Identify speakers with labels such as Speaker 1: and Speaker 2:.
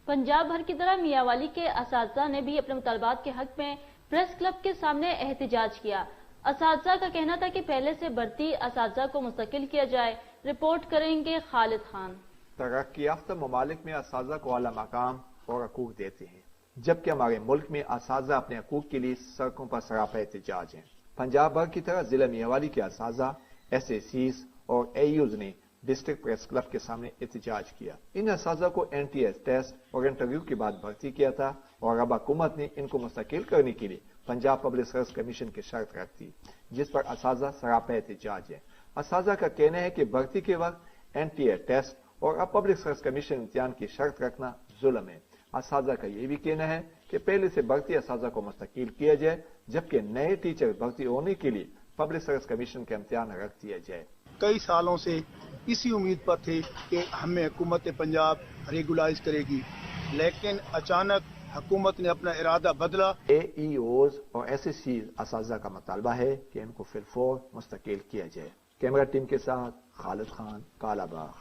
Speaker 1: पंजाब भर की तरह मियांवाली के असातिज़ा ने भी अपने मुतालबात के हक में प्रेस क्लब के सामने एहतजाज किया। असातिज़ा का कहना था कि पहले से बढ़ती असातिज़ा को मुस्तकिल किया जाए। रिपोर्ट करेंगे खालिद खान।
Speaker 2: तरक्की याफ्ता ममालिक में असातिज़ा को आला मकाम और हकूक देते हैं, जबकि हमारे मुल्क में असातिज़ा अपने हकूक के लिए सड़कों पर सरापा एहतजाज हैं। पंजाब भर की तरह जिला मियांवाली के असातिज़ा, एसएसीज और एयूज ने डिस्ट्रिक्ट प्रेस क्लब के सामने एहतजाज किया। इन असातिज़ा को एनटीएस टेस्ट और इंटरव्यू के बाद भर्ती किया था और अब हुकूमत ने इनको मुस्तकिल करने के लिए पंजाब पब्लिक सर्विस कमीशन की शर्त रख दी, जिस पर असातिज़ा सरापा एहतजाज है। असातिज़ा का कहना है कि भर्ती के वक्त एनटीए टेस्ट और अब पब्लिक सर्विस कमीशन इम्तिहान की शर्त रखना जुल्म है। असातिज़ा का यह भी कहना है कि पहले से भर्ती असातिज़ा को मुस्तकिल किया जाए, जबकि नए टीचर भर्ती होने के लिए पब्लिक सर्विस कमीशन का इम्तिहान रख दिया जाए।
Speaker 3: कई सालों से इसी उम्मीद पर थे कि हमें हुकूमत पंजाब रेगुलाइज करेगी, लेकिन अचानक हुकूमत ने अपना इरादा बदला।
Speaker 2: एईओज और एसएसीज असातिज़ा का मुतालबा है कि इनको फिलफौर मुस्तकिल किया जाए। कैमरा टीम के साथ खालिद खान, कालाबाग।